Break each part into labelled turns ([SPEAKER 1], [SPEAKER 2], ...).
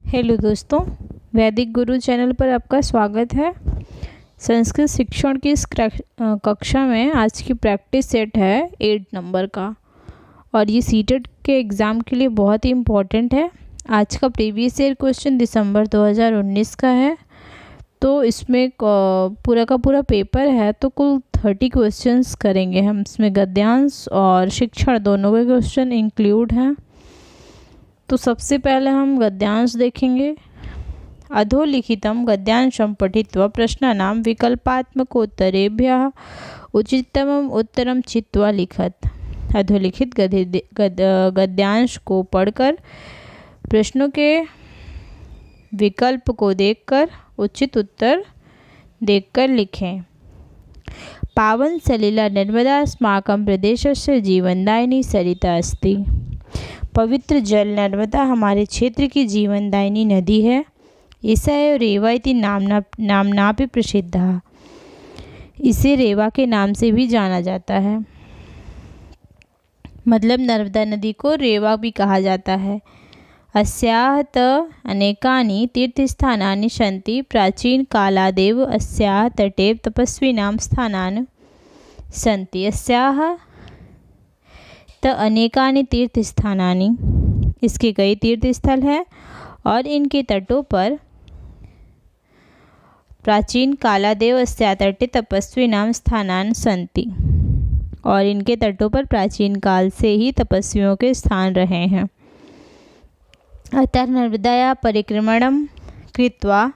[SPEAKER 1] Hello दोस्तों, वैदिक गुरु channel पर आपका स्वागत है। संस्कृत शिक्षण की इस कक्षा में आज की प्रैक्टिस सेट है 8 नंबर का और ये सीटेट के एग्ज़ाम के लिए बहुत ही इम्पोर्टेंट है। आज का प्रीवियस ईयर क्वेश्चन दिसंबर 2019 का है, तो इसमें पूरा का पूरा पेपर है, तो कुल 30 क्वेश्चंस करेंगे हम। इसमें गद्यांश और शिक्षण दोनों के क्वेश्चन इंक्लूड हैं। तो सबसे पहले हम गद्यांश देखेंगे। अधोलिखितं गद्यांशं पठित्वा प्रश्नानां विकल्पात्मकोत्तरेभ्यः उचिततमम् उत्तरं चित्वा लिखत। अधोलिखित गद्यांश को पढ़कर प्रश्नों के विकल्प को देखकर उचित उत्तर देखकर लिखें। पावन सलिला नर्मदा अस्माकं प्रदेशस्य जीवनदायिनी सरिता अस्ति। पवित्र जल नर्मदा हमारे क्षेत्र की जीवनदायिनी नदी है। ईसा एवं रेवा इति नामनापि प्रसिद्धा। इसे रेवा के नाम से भी जाना जाता है, मतलब नर्मदा नदी को रेवा भी कहा जाता है। अस्याः त अनेकानि तीर्थस्थानानि सन्ति। प्राचीन कालादेव अस्याः तटे तपस्विनां स्थानानि सन्ति। अस्याः त अनेकानि तीर्थस्थानानि, इसके कई तीर्थ स्थल हैं और इनके तटों पर प्राचीन कालादेव अस्या तटे तपस्विनां स्थानानि सन्ति, और इनके तटों पर प्राचीन काल से ही तपस्वियों के स्थान रहे हैं। अतः नर्मदाया परिक्रमणं कृत्वा,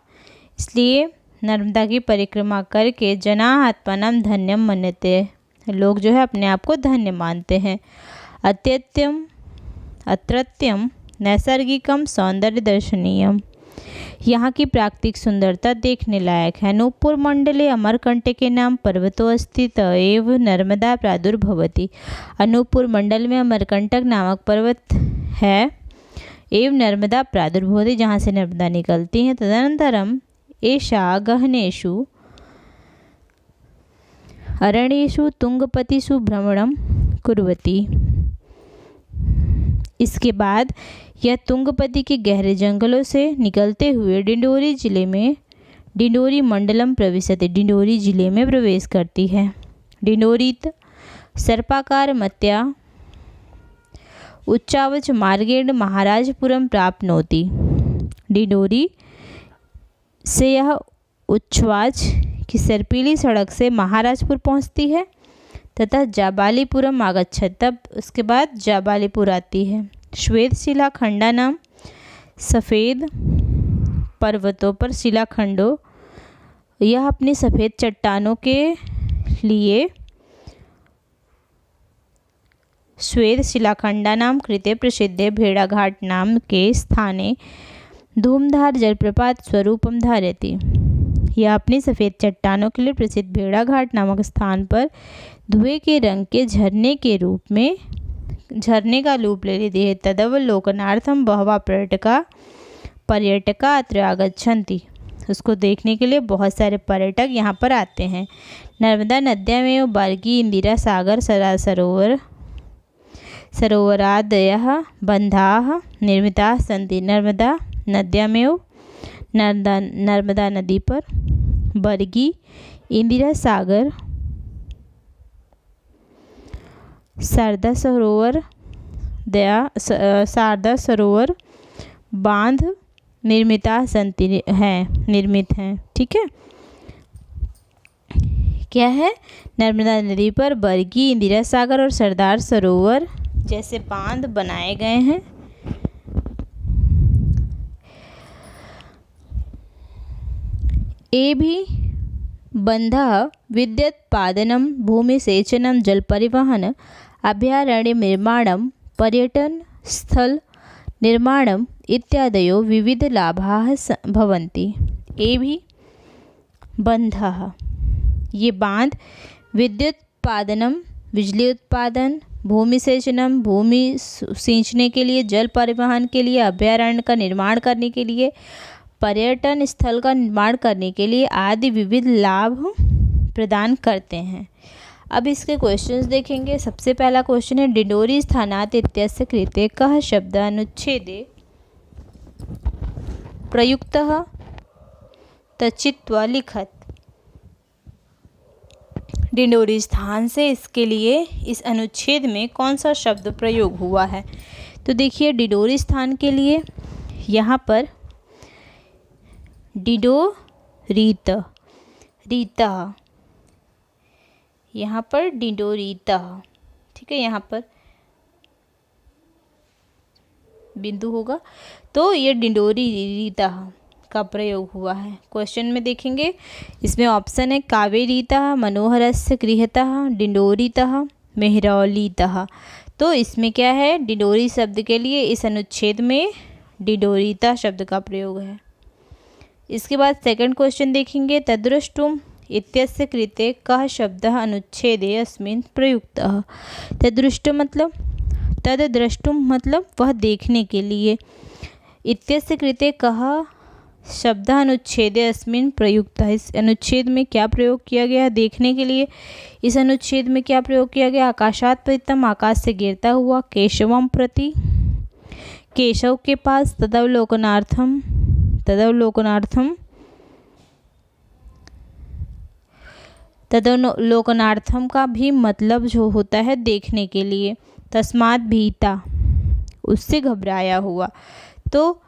[SPEAKER 1] इसलिए नर्मदा की परिक्रमा करके जनाः आत्मानं धन्यं मन्यते, लोग जो है अपने आप को धन्य मानते हैं। अत्रत्यम नैसर्गिकम सौंदर्य दर्शनीयम, यहाँ की प्राकृतिक सुंदरता देखने लायक है। अनूपपुर मंडले अमरकंटके नाम पर्वतो अस्ति त एव नर्मदा प्रादुर्भवति। अनूपपुर मंडल में अमरकंटक नामक पर्वत है, एवं नर्मदा प्रादुर्भवति, जहाँ से नर्मदा निकलती हैं। तदनंतरम एषा गहनेषु अरण्येषु तुंगपतिषु भ्रमणं कुर्वती। इसके बाद यह तुंगपति के गहरे जंगलों से निकलते हुए डिंडोरी जिले में डिंडोरी मंडलम प्रविशति, डिंडोरी जिले में प्रवेश करती है। डिंडोरीत सर्पाकार मत्या उच्चावच मार्गेण महाराजपुरम प्राप्नोति। डिंडोरी से यह उच्छ्वाच की सर्पीली सड़क से महाराजपुर पहुंचती है तथा जाबालीपुरम आगच्छति, तब उसके बाद जाबालीपुर आती है। श्वेत शिलाखंडा नाम, सफ़ेद पर्वतों पर शिलाखंडों, यह अपनी सफ़ेद चट्टानों के लिए श्वेत शिलाखंडा नाम कृते प्रसिद्धे भेड़ाघाट नाम के स्थाने धूमधार जलप्रपात स्वरूपम धारयति। यह अपनी सफ़ेद चट्टानों के लिए प्रसिद्ध भेड़ाघाट नामक स्थान पर धुएं के रंग के झरने के रूप में झरने का रूप ले लेती है। तदवलोकनार्थम बहवः पर्यटका अत्र आगच्छन्ति। उसको देखने के लिए बहुत सारे पर्यटक यहाँ पर आते हैं। नर्मदा नद्यामेव बार्गी इंदिरा सागर सरोवरादयः बंधाः निर्मिताः सन्ति। नर्मदा नद्यामेव, नर्मदा नदी पर बरगी, इंदिरा सागर, शारदा सरोवर बांध निर्मित हैं। ठीक है, क्या है? नर्मदा नदी पर बरगी, इंदिरा सागर और सरदार सरोवर जैसे बांध बनाए गए हैं। ये भी बंधः विद्युत्पादनं, भूमिसेचनं, जलपरिवहन, अभयारण्य निर्माणं, पर्यटन स्थल निर्माणम् इत्यादयो विविध लाभाः भवन्ति। ये भी बंधः, ये बांध विद्युत्पादनम, बिजली उत्पादन, भूमि सेचनम, भूमि सींचने के लिए, जल परिवहन के लिए, अभयारण्य का निर्माण करने के लिए, पर्यटन स्थल का निर्माण करने के लिए आदि विविध लाभ प्रदान करते हैं। अब इसके क्वेश्चंस देखेंगे। सबसे पहला क्वेश्चन है, डिंडोरी स्थानात् इत्यस्य कृते कः शब्द अनुच्छेदे प्रयुक्तः तचित्वा लिखत। डिंडोरी स्थान से इसके लिए इस अनुच्छेद में कौन सा शब्द प्रयोग हुआ है? तो देखिए डिंडोरी स्थान के लिए यहाँ पर डिंडोरीत रीता, यहाँ पर डिंडोरीता, ठीक है, यहाँ पर बिंदु होगा तो ये डिंडोरी रीता का प्रयोग हुआ है। क्वेश्चन में देखेंगे इसमें ऑप्शन है कावेरीतः, मनोहरस्य गृहतः, डिंडोरीतः, मेहरौलीतः। तो इसमें क्या है, डिंडोरी शब्द के लिए इस अनुच्छेद में डिंडोरीता शब्द का प्रयोग है। इसके बाद सेकंड क्वेश्चन देखेंगे तद्रष्टुम इत्यस्य कृते कः शब्दः अनुच्छेदे अस्मिन् प्रयुक्तः। तद्दृष्टुम मतलब तद्द्रष्टुम मतलब वह देखने के लिए, इत्यस्य कृते कः शब्दः अनुच्छेदे अस्मिन् प्रयुक्तः इस अनुच्छेद में क्या प्रयोग किया गया है देखने के लिए। इस अनुच्छेद में क्या प्रयोग किया गया, आकाशात् पतितम् आकाश से गिरता हुआ, केशवम प्रति केशव के पास, तदवलोकनार्थम तदवलोकनार्थम का भी मतलब जो होता है देखने के लिए, तस्मात् भीता उससे घबराया हुआ। तो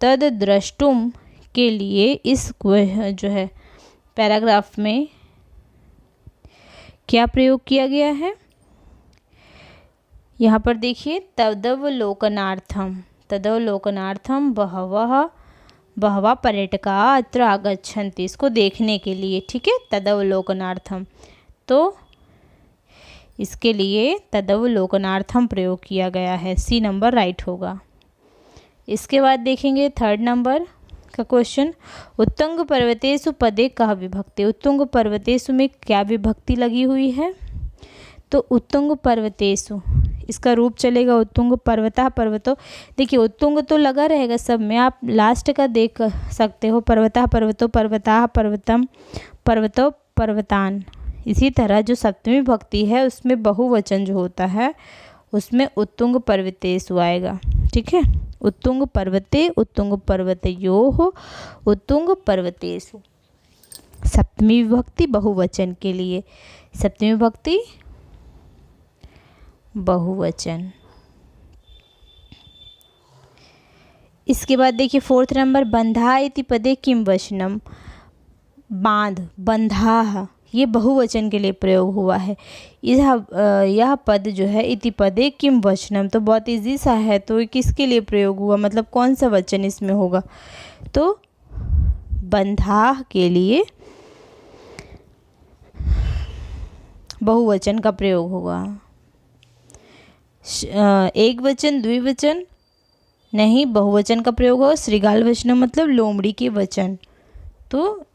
[SPEAKER 1] तद्द्रष्टुम के लिए इस जो है पैराग्राफ में क्या प्रयोग किया गया है, यहाँ पर देखिए तदवलोकनार्थम बहवः पर्यटका अत्र आगच्छन्ति, इसको देखने के लिए, ठीक है, तदवलोकनार्थम। तो इसके लिए तदवलोकनार्थम प्रयोग किया गया है, सी नंबर राइट होगा। इसके बाद देखेंगे थर्ड नंबर का क्वेश्चन, उत्तुंग पर्वतेषु पदे कः विभक्ति। उत्तुंग पर्वतेषु में क्या विभक्ति लगी हुई है, तो उत्तुंग पर्वतेषु इसका रूप चलेगा उत्तुंग पर्वतः पर्वतो। देखिए उत्तुंग तो लगा रहेगा सब में, आप लास्ट का देख सकते हो, पर्वतः पर्वतो, पर्वताः पर्वतम, पर्वतो पर्वतान। इसी तरह जो सप्तमी विभक्ति है उसमें बहुवचन जो होता है उसमें उत्तुंग पर्वतेषु आएगा, ठीक है, उत्तुंग पर्वते, उत्तुंग पर्वतयोः, उत्तुंग पर्वतेषु। सप्तमी विभक्ति बहुवचन के लिए, सप्तमी विभक्ति बहुवचन। इसके बाद देखिए फोर्थ नंबर, बंधा इति पदे किम वचनम। बांध, बंधाः, ये बहुवचन के लिए प्रयोग हुआ है। यह पद जो है इति पदे किम वचनम, तो बहुत इजी सा है, तो ये किसके लिए प्रयोग हुआ, मतलब कौन सा वचन इसमें होगा, तो बंधाः के लिए बहुवचन का प्रयोग होगा। एक वचन द्विवचन नहीं, बहुवचन का प्रयोग हो। श्रीगाल वचन मतलब लोमड़ी के वचन, तो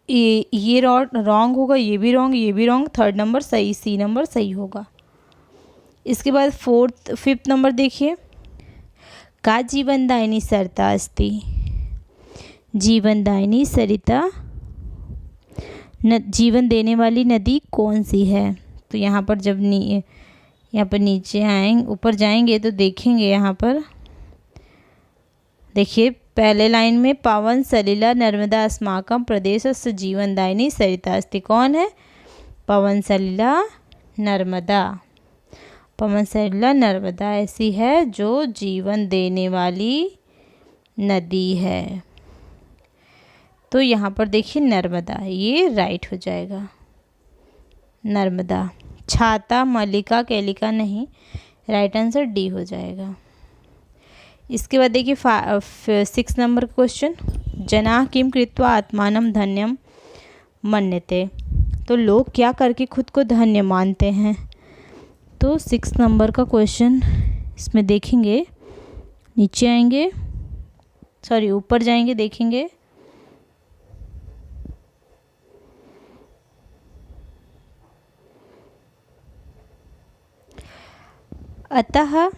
[SPEAKER 1] ये रॉन्ग होगा, ये भी रॉन्ग, ये भी रॉन्ग, थर्ड नंबर सही, सी नंबर सही होगा। इसके बाद फिफ्थ नंबर देखिए, का जीवनदायिनी सरिता अस्ति। जीवनदायिनी सरिता जीवन देने वाली नदी कौन सी है, तो यहाँ पर जब यहाँ पर नीचे आएंगे, ऊपर जाएंगे तो देखेंगे, यहाँ पर देखिए पहले लाइन में पावन सलिला नर्मदा अस्माकं प्रदेशस्य जीवनदायिनी सरिता अस्ति। कौन है, पवन सलिला नर्मदा। पवन सलिला नर्मदा ऐसी है जो जीवन देने वाली नदी है। तो यहाँ पर देखिए नर्मदा, ये राइट हो जाएगा, नर्मदा। छाता, मल्लिका, केलिका नहीं, राइट आंसर डी हो जाएगा। इसके बाद देखिए 6 नंबर क्वेश्चन, जनाः किम कृत्वा आत्मानं धन्यं मन्यते। तो लोग क्या करके खुद को धन्य मानते हैं, तो 6 नंबर का क्वेश्चन इसमें देखेंगे, नीचे आएंगे, सॉरी ऊपर जाएंगे, देखेंगे अतः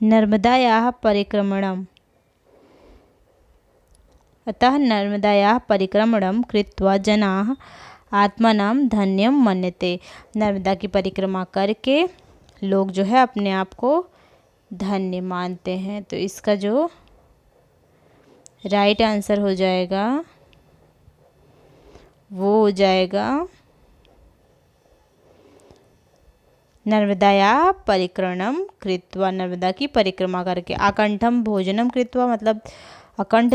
[SPEAKER 1] नर्मदायाः परिक्रमणं कृत्वा जनाः आत्मानं धन्यं मन्यते। नर्मदा की परिक्रमा करके लोग जो है अपने आप को धन्य मानते हैं। तो इसका जो राइट आंसर हो जाएगा, वो हो जाएगा नर्मदाया परिक्रमणम कृत्वा, नर्मदा की परिक्रमा करके। आकंठम भोजनम कृत्वा मतलब कंठ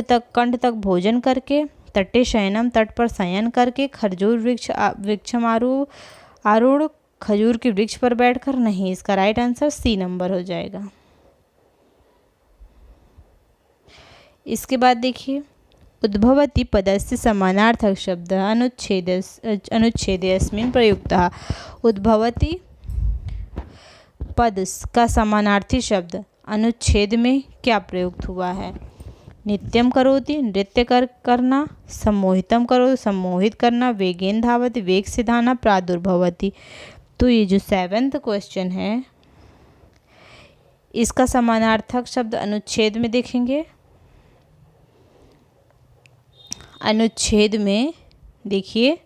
[SPEAKER 1] तक भोजन करके। तटे शयनम तट पर शयन करके। खजूर वृक्षम आरूढ़ खजूर के वृक्ष पर बैठकर। नहीं, इसका राइट आंसर सी नंबर हो जाएगा। इसके बाद देखिए, उद्भवति पदस्य समानार्थक शब्द अनुच्छेदे अस्मिन् प्रयुक्तः। उद्भवति पद का समानार्थी शब्द अनुच्छेद में क्या प्रयुक्त हुआ है? नित्यम करोति नृत्य करना। सम्मोहितम करो सम्मोहित करना। वेगेन धावति वेग से धाना। प्रादुर्भवति। तो ये जो 7th क्वेश्चन है, इसका समानार्थक शब्द अनुच्छेद में देखेंगे। अनुच्छेद में देखिए,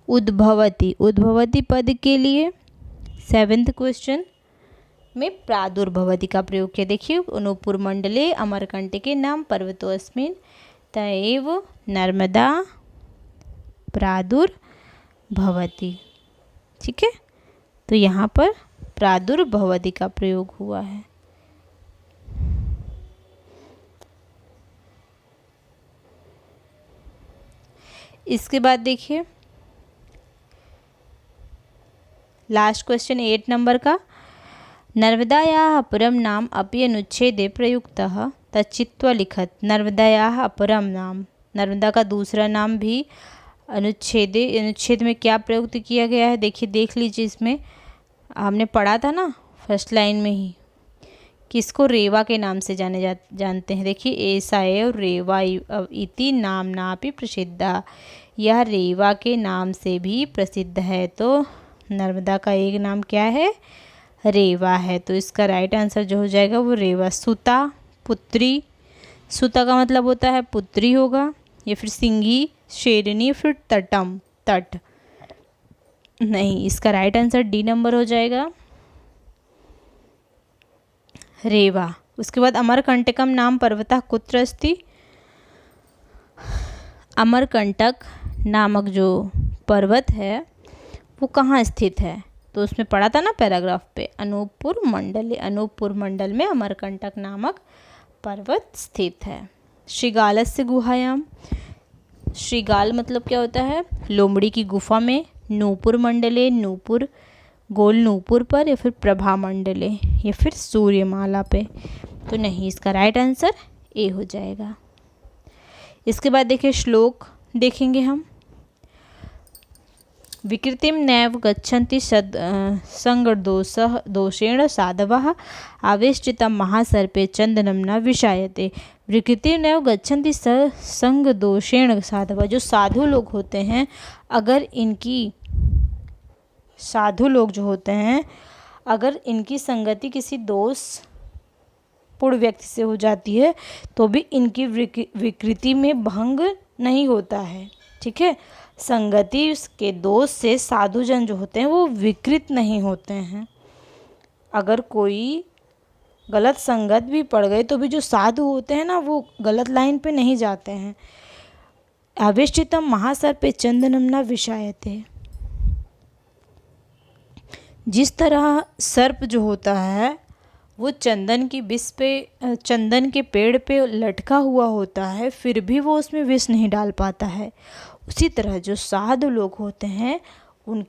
[SPEAKER 1] उद्भवती पद के लिए 7th क्वेश्चन में प्रादुर्भवति का प्रयोग किया। देखिए, अनूपुर मंडले अमरकंटके नाम पर्वतोऽस्मिन् तएव नर्मदा प्रादुर्भवति। ठीक है, तो यहाँ पर प्रादुर्भवति का प्रयोग हुआ है। इसके बाद देखिए, लास्ट क्वेश्चन 8 नंबर का। नर्मदायाः अपरं नाम अपि अनुच्छेदे प्रयुक्तः तच्चित्वा लिखत। नर्मदायाः अपरं नाम, नर्मदा का दूसरा नाम भी अनुच्छेद में क्या प्रयुक्त किया गया है? देखिए, देख लीजिए, इसमें हमने पढ़ा था ना फर्स्ट लाइन में ही, किसको रेवा के नाम से जानते हैं। देखिए, ऐसा एव रेवा इति नाम्नापि प्रसिद्धा, यह रेवा के नाम से भी प्रसिद्ध है। तो नर्मदा का एक नाम क्या है? रेवा है। तो इसका राइट आंसर जो हो जाएगा वो रेवा। सुता पुत्री, सुता का मतलब होता है पुत्री होगा, या फिर सिंगी शेरनी, फिर तटम तट। नहीं, इसका राइट आंसर डी नंबर हो जाएगा, रेवा। उसके बाद अमरकंटकम नाम पर्वतः कुत्र अस्ति। अमरकंटक नामक जो पर्वत है वो कहाँ स्थित है? तो उसमें पढ़ा था ना पैराग्राफ पे, अनूपपुर मंडल। अनूपपुर मंडल में अमरकंटक नामक पर्वत स्थित है। श्रीगालस्य गुहायाम, श्रीगाल मतलब क्या होता है? लोमड़ी की गुफा में। नूपुर मंडले, नूपुर गोल नूपुर पर, या फिर प्रभा मंडले, या फिर सूर्यमाला पे। तो नहीं, इसका राइट आंसर ए हो जाएगा। इसके बाद देखिए, श्लोक देखेंगे हम। विकृतिम नैव गच्छन्ति संगदोषेण साधवः आवेष्टितं महासर्पे चंदनम न विषायते। विकृतिम नैव गच्छन्ति संगदोषेण साधवः, जो साधु लोग होते हैं, अगर इनकी साधु लोग जो होते हैं, अगर इनकी संगति किसी दोष पूर्ण व्यक्ति से हो जाती है तो भी इनकी विकृति में भंग नहीं होता है। ठीक है, संगति के दोष से साधुजन जो होते हैं वो विकृत नहीं होते हैं। अगर कोई गलत संगत भी पड़ गए तो भी जो साधु होते हैं ना, वो गलत लाइन पे नहीं जाते हैं। आवेष्टितम महासर्पे चंदनम न विषायते। जिस तरह सर्प जो होता है वो चंदन की विष पे, चंदन के पेड़ पे लटका हुआ होता है, फिर भी वो उसमें विष नहीं डाल पाता है, उसी तरह जो साधु लोग होते हैं उन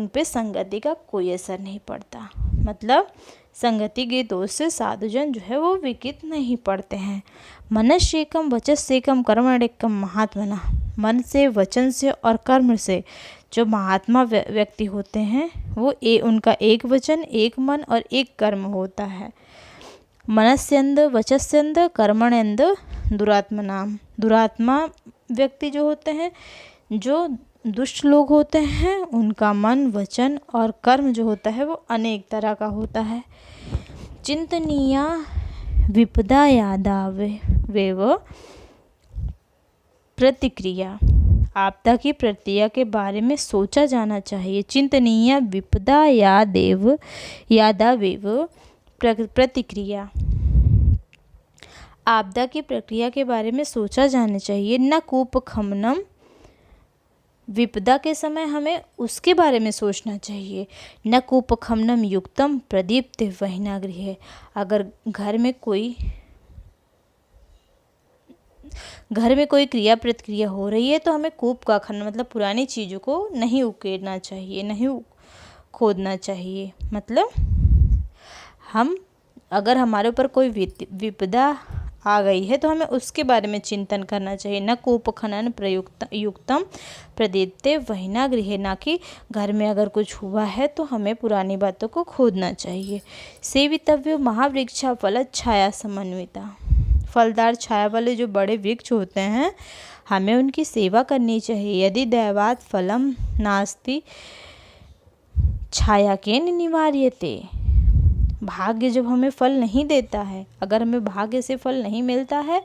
[SPEAKER 1] पे संगति का कोई असर नहीं पड़ता। मतलब संगति के दोष से साधुजन जो है वो विकृत नहीं पड़ते हैं। मनस्येकम वचस्येकम कर्मण्येकम महात्मना, मन से, वचन से और कर्म से जो महात्मा व्यक्ति होते हैं वो उनका एक वचन, एक मन और एक कर्म होता है। मनस्यंद वचस्यंद कर्मण्यंद दुरात्मनाम, दुरात्मा व्यक्ति जो होते हैं, जो दुष्ट लोग होते हैं, उनका मन, वचन और कर्म जो होता है वो अनेक तरह का होता है। चिंतनीया विपदा यादावेव प्रतिक्रिया, आपदा की प्रक्रिया के बारे में सोचा जाना चाहिए। चिंतनीय विपदा यादावेव प्रतिक्रिया। आपदा की प्रक्रिया के बारे में सोचा जाना चाहिए। न कूपखमनम, विपदा के समय हमें उसके बारे में सोचना चाहिए। न कूपखमनम युक्तम प्रदीप्त वह्निगृहे। अगर घर में कोई क्रिया प्रतिक्रिया हो रही है तो हमें कूप का खनन मतलब पुरानी चीज़ों को नहीं उकेरना चाहिए, नहीं खोदना चाहिए। मतलब अगर हमारे ऊपर कोई विपदा आ गई है तो हमें उसके बारे में चिंतन करना चाहिए। न कूप खनन युक्तम प्रदीप्ते वह्निगृहे। ना कि घर में अगर कुछ हुआ है तो हमें पुरानी बातों को खोदना चाहिए। सेवितव्य महावृक्षा फलद छाया समन्विता। फलदार छाया वाले जो बड़े वृक्ष होते हैं हमें उनकी सेवा करनी चाहिए। यदि दैवात् फलम नास्ति छायाकेन निवार्यते। भाग्य जब हमें फल नहीं देता है, अगर हमें भाग्य से फल नहीं मिलता है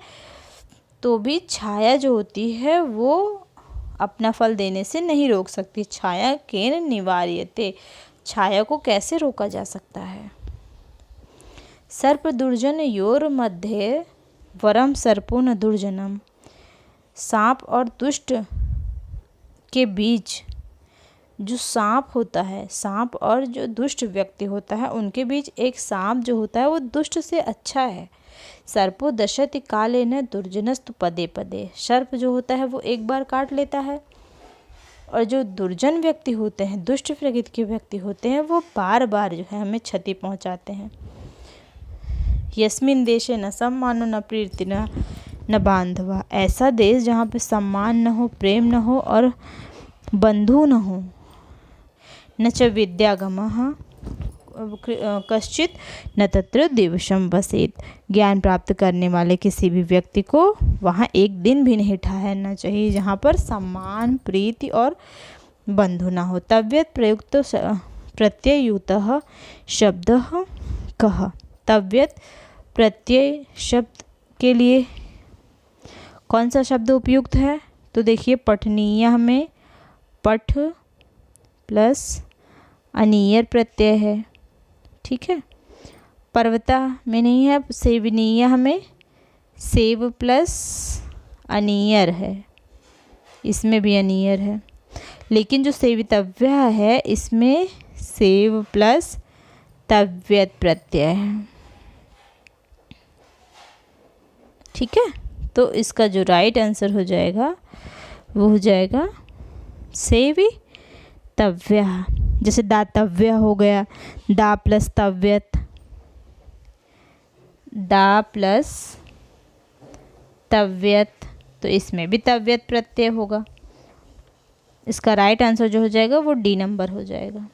[SPEAKER 1] तो भी छाया जो होती है वो अपना फल देने से नहीं रोक सकती। छाया केन निवार्यते। छाया को कैसे रोका जा सकता है। सर्प दुर्जन योर मध्य वरम सर्पो न दुर्जनम। सांप और दुष्ट के बीच जो सांप होता है, सांप और जो दुष्ट व्यक्ति होता है उनके बीच एक सांप जो होता है वो दुष्ट से अच्छा है। सर्पो दशति कालेन दुर्जनस्तु पदे पदे। सर्प जो होता है वो एक बार काट लेता है और जो दुर्जन व्यक्ति होते हैं, दुष्ट प्रकृति के व्यक्ति होते हैं, वो बार बार जो है हमें क्षति पहुंचाते हैं। यस्मिन देशे न सम्मानो न प्रीति न बांधवा। ऐसा देश जहाँ पे सम्मान न हो, प्रेम न हो और बंधु न हो। न च विद्यागमः कश्चित न तत्र दिवसम वसेत। ज्ञान प्राप्त करने वाले किसी भी व्यक्ति को वहाँ एक दिन भी नहीं ठहरना चाहिए जहाँ पर सम्मान, प्रीति और बंधु ना हो। तव्यत प्रयुक्त प्रत्ययुतः शब्दः कः। तव्यत प्रत्यय शब्द के लिए कौन सा शब्द उपयुक्त है? तो देखिए पठनीय में पठ प्लस अनीयर प्रत्यय है, ठीक है। पर्वता में नहीं है। सेवनीय हमें सेव प्लस अनीयर है, इसमें भी अनीयर है। लेकिन जो सेवितव्य है इसमें सेव प्लस तव्यत प्रत्यय है, ठीक है। तो इसका जो राइट आंसर हो जाएगा वो हो जाएगा सेवी तव्य। जैसे दातव्य हो गया, दा प्लस तव्यत, दा प्लस तव्यत, तो इसमें भी तव्यत प्रत्यय होगा। इसका राइट आंसर जो हो जाएगा वो डी नंबर हो जाएगा।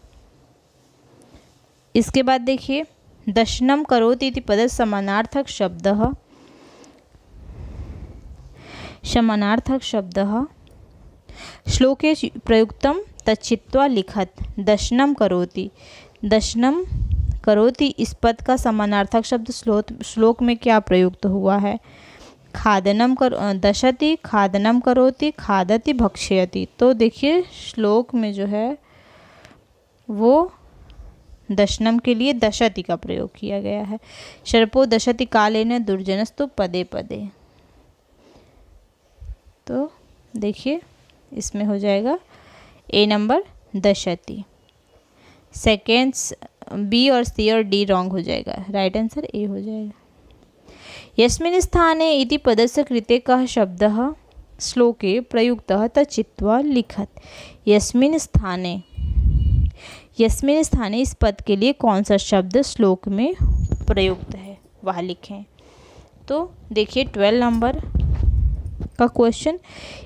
[SPEAKER 1] इसके बाद देखिए दशनम करोति इति पद समानार्थक शब्दः। समानार्थक शब्दः श्लोके प्रयुक्तम तच्चित्वा लिखत। दशनम करोति। दशनम करोति इस पद का समानार्थक शब्द श्लोक में क्या प्रयुक्त हुआ है? खादनम दशति, खादनम करोति, खादति, भक्ष्यति। तो देखिए श्लोक में जो है वो दशनम के लिए दशति का प्रयोग किया गया है। सर्पो दशति कालेन दुर्जनस्तु पदे पदे। तो देखिए इसमें हो जाएगा ए नंबर दशति। सेकेंड्स बी और सी और डी रॉन्ग हो जाएगा, राइट आंसर ए हो जाएगा। यस्मिन् स्थाने इति पदस्य कृते कः शब्दः श्लोके प्रयुक्तः तच्चित्वा लिखत। यस्मिन् स्थाने, यस्मिन् स्थाने इस पद के लिए कौन सा शब्द श्लोक में प्रयुक्त है वह लिखें। तो देखिए 12 नंबर का क्वेश्चन,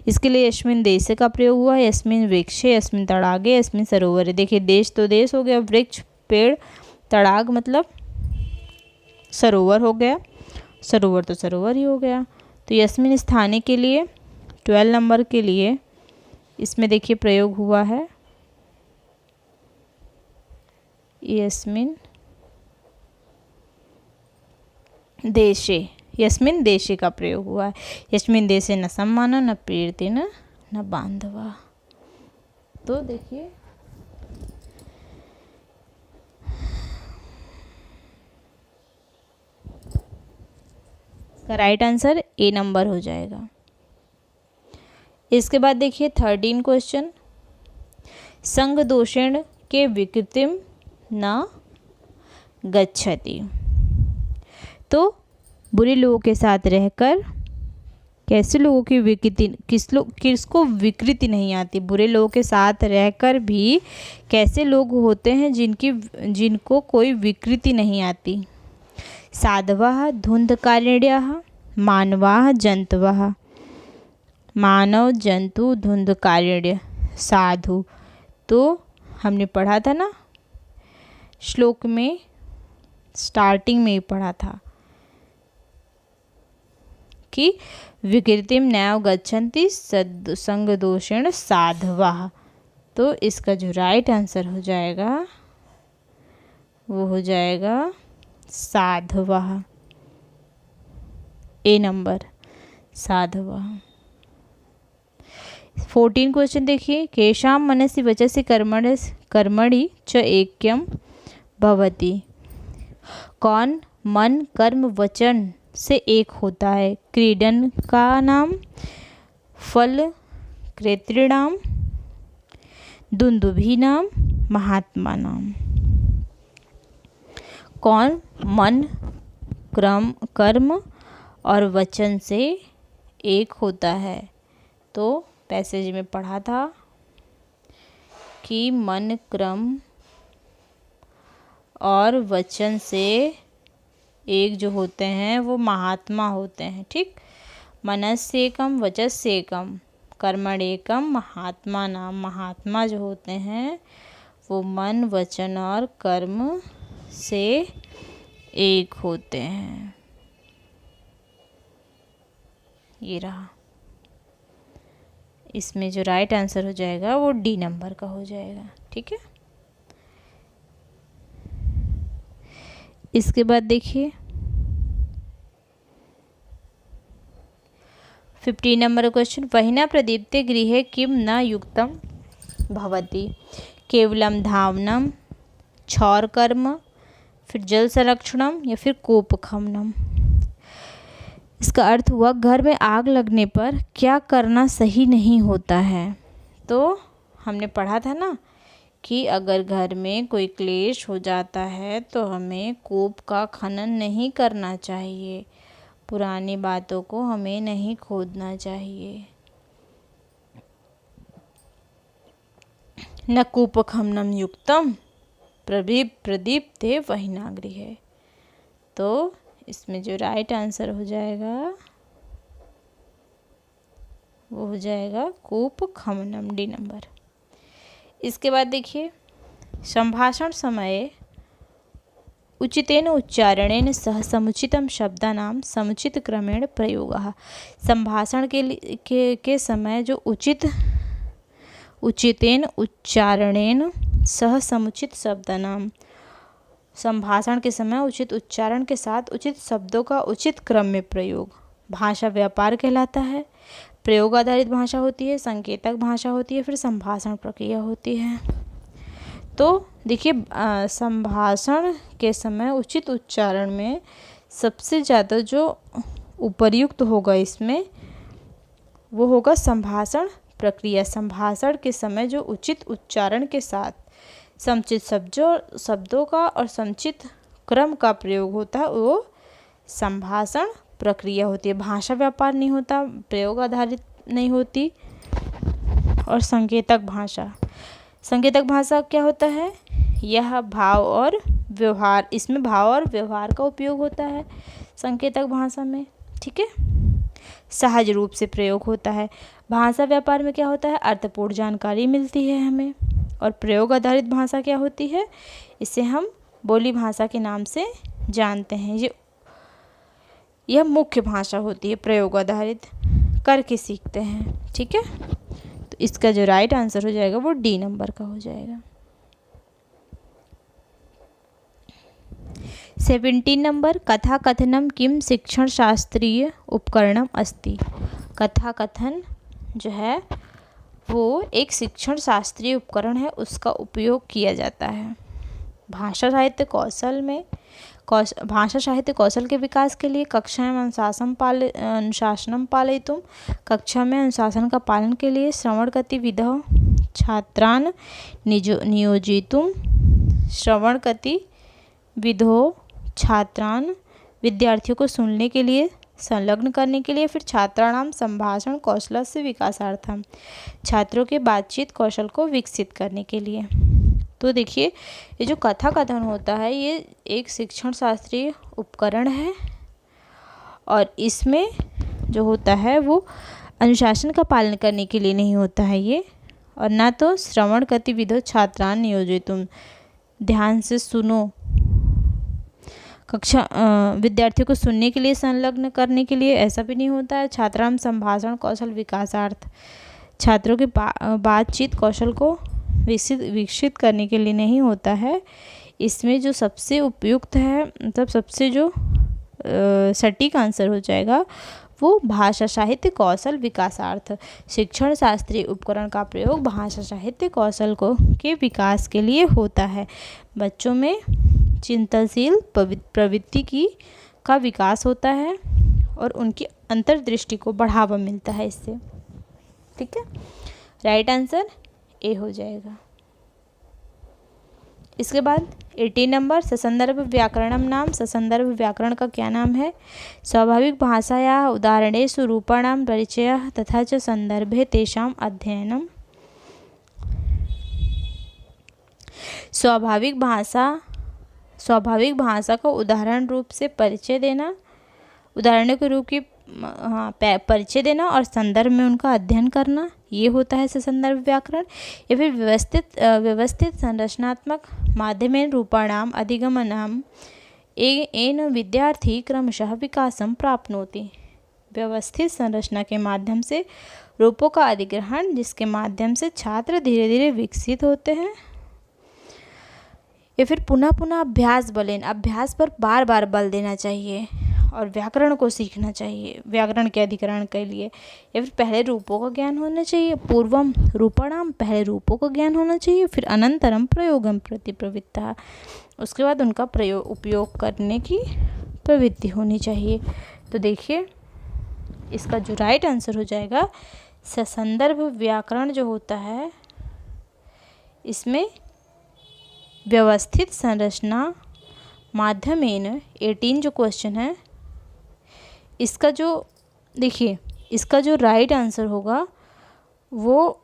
[SPEAKER 1] इसके लिए यस्मिन् देशे का प्रयोग हुआ है। यस्मिन् वृक्षे, यस्मिन् तड़ागे, यस्मिन् सरोवरे। देखिए देश तो देश हो गया, वृक्ष पेड़, तड़ाग मतलब सरोवर हो गया, सरोवर तो सरोवर ही हो गया। तो यस्मिन् स्थाने के लिए 12 नंबर के लिए इसमें देखिए प्रयोग हुआ है यस्मिन् देशे। यस्मिन् देशे का प्रयोग हुआ है। यस्मिन् देशे न सम्मान न प्रीति न न बांधवा। तो देखिए इसका राइट आंसर ए नंबर हो जाएगा। इसके बाद देखिए 13 क्वेश्चन, संग दोषेण के विकृतिम न गच्छति। तो बुरे लोगों के साथ रहकर कैसे लोगों की विकृति, किसको विकृति नहीं आती, बुरे लोगों के साथ रहकर भी कैसे लोग होते हैं जिनको कोई विकृति नहीं आती। साधवः धुंधकारिण्यः मानवाः जंतवः। मानव जंतु धुंधकारिण्य साधु। तो हमने पढ़ा था ना श्लोक में, स्टार्टिंग में ही पढ़ा था कि विकृतिम नैव गच्छन्ति संग दोषेण साधवः। तो इसका जो राइट आंसर हो जाएगा वो हो जाएगा साधवः, ए नंबर साधवः। 14 क्वेश्चन देखिए, केषां मनसि वचसि कर्मणि च ऐक्यं भवति। कौन मन कर्म वचन से एक होता है। क्रीडन का नाम, फल कृत्रिणाम, दुंदुभी नाम, महात्मा नाम। कौन मन कर्म और वचन से एक होता है। तो पैसेज में पढ़ा था कि मन कर्म और वचन से एक जो होते हैं वो महात्मा होते हैं। ठीक, मनस्येकम वचस्येकम कर्मण्येकम महात्मा नाम। महात्मा जो होते हैं वो मन वचन और कर्म से एक होते हैं। ये रहा, इसमें जो राइट आंसर हो जाएगा वो डी नंबर का हो जाएगा। ठीक है, इसके बाद देखिए 15 नंबर क्वेश्चन, वहिना प्रदीप्ते गृहे किं न युक्तं भवति। केवलम धावनम, क्षौर कर्म, फिर जल संरक्षणम या फिर कोपखमनम। इसका अर्थ हुआ घर में आग लगने पर क्या करना सही नहीं होता है। तो हमने पढ़ा था ना कि अगर घर में कोई क्लेश हो जाता है तो हमें कूप का खनन नहीं करना चाहिए, पुरानी बातों को हमें नहीं खोदना चाहिए। न कूपखमनम युक्तम प्रदीप्ते वहिना गृहे। तो इसमें जो राइट आंसर हो जाएगा वो हो जाएगा कूपखमनम, डी नंबर। इसके बाद देखिए संभाषण समय उचितेन उच्चारणेन सह समुचितम शब्दानां समुचित क्रमेण प्रयोगः। संभाषण के समय जो उचितेन उच्चारणेन सह समुचित शब्दानां, संभाषण के समय उचित उच्चारण के साथ उचित शब्दों का उचित क्रम में प्रयोग भाषा व्यापार कहलाता है। प्रयोग आधारित भाषा होती है, संकेतक भाषा होती है, फिर संभाषण प्रक्रिया होती है। तो देखिए संभाषण के समय उचित उच्चारण में सबसे ज़्यादा जो उपर्युक्त होगा इसमें वो होगा संभाषण प्रक्रिया। संभाषण के समय जो उचित उच्चारण के साथ समुचित शब्दों का और समुचित क्रम का प्रयोग होता है वो संभाषण प्रक्रिया होती है। भाषा व्यापार नहीं होता, प्रयोग आधारित नहीं होती। और संकेतक भाषा क्या होता है, यह भाव और व्यवहार, इसमें भाव और व्यवहार का उपयोग होता है संकेतक भाषा में। ठीक है, सहज रूप से प्रयोग होता है। भाषा व्यापार में क्या होता है, अर्थपूर्ण जानकारी मिलती है हमें। और प्रयोग आधारित भाषा क्या होती है, इसे हम बोली भाषा के नाम से जानते हैं। यह मुख्य भाषा होती है, प्रयोग आधारित करके सीखते हैं। ठीक है, तो इसका जो राइट आंसर हो जाएगा वो डी नंबर का हो जाएगा। 17 नंबर, कथा कथनम किम शिक्षण शास्त्रीय उपकरणम अस्ति। कथा कथन जो है वो एक शिक्षण शास्त्रीय उपकरण है, उसका उपयोग किया जाता है। भाषा साहित्य कौशल के विकास के लिए कक्षा में अनुशासनम पालयितुं, कक्षा में अनुशासन का पालन के लिए श्रवण गतिविधौ छात्रान् नियोजितुं, श्रवण गतिविधौ छात्रान् विद्यार्थियों को सुनने के लिए संलग्न करने के लिए, फिर छात्राणाम संभाषण कौशलस्य विकासार्थम, छात्रों के बातचीत कौशल को विकसित करने के लिए। तो देखिए, ये जो कथा कथन होता है ये एक शिक्षण शास्त्रीय उपकरण है और इसमें जो होता है वो अनुशासन का पालन करने के लिए नहीं होता है ये, और ना तो श्रवण गतिविधौ छात्रान् नियोजितुं, ध्यान से सुनो, कक्षा विद्यार्थियों को सुनने के लिए संलग्न करने के लिए, ऐसा भी नहीं होता है। छात्राणाम संभाषण कौशल विकासार्थ, छात्रों के बातचीत कौशल को विकसित करने के लिए नहीं होता है। इसमें जो सबसे उपयुक्त है, मतलब सबसे जो सटीक आंसर हो जाएगा वो भाषा साहित्य कौशल विकासार्थ, शिक्षण शास्त्रीय उपकरण का प्रयोग भाषा साहित्य कौशल के विकास के लिए होता है। बच्चों में चिंतनशील प्रवृत्ति का विकास होता है और उनकी अंतर्दृष्टि को बढ़ावा मिलता है इससे। ठीक है, राइट आंसर ए हो जाएगा। इसके बाद 18 नंबर, ससंदर्भ व्याकरणम नाम। ससंदर्भ व्याकरण का क्या नाम है? स्वाभाविक भाषायाः उदाहरणेषु रूपाणां परिचयः तथा च संदर्भे तेषां अध्ययनम्। स्वाभाविक भाषा को उदाहरण रूप से परिचय देना, उदाहरणों के रूप की परिचय देना और संदर्भ में उनका अध्ययन करना, ये होता है ससंदर्भ व्याकरण। या फिर व्यवस्थित संरचनात्मक माध्यमेन रूपाणाम अधिगमनम येन विद्यार्थी क्रमशः विकासम प्राप्नोति। व्यवस्थित संरचना के माध्यम से रूपों का अधिग्रहण, जिसके माध्यम से छात्र धीरे धीरे विकसित होते हैं। या फिर पुनः पुनः अभ्यास बलेन, अभ्यास पर बार बार बल देना चाहिए और व्याकरण को सीखना चाहिए व्याकरण के अधिकरण के लिए। या फिर पहले रूपों का ज्ञान होना चाहिए, पूर्वम रूपाणाम, पहले रूपों का ज्ञान होना चाहिए, फिर अनंतरम प्रयोगम प्रति प्रवृत्ता, उसके बाद उनका उपयोग करने की प्रवृत्ति होनी चाहिए। तो देखिए, इसका जो राइट आंसर हो जाएगा ससंदर्भ व्याकरण जो होता है, इसमें व्यवस्थित संरचना माध्यमेन 18 जो क्वेश्चन है, इसका जो देखिए, इसका जो राइट आंसर होगा वो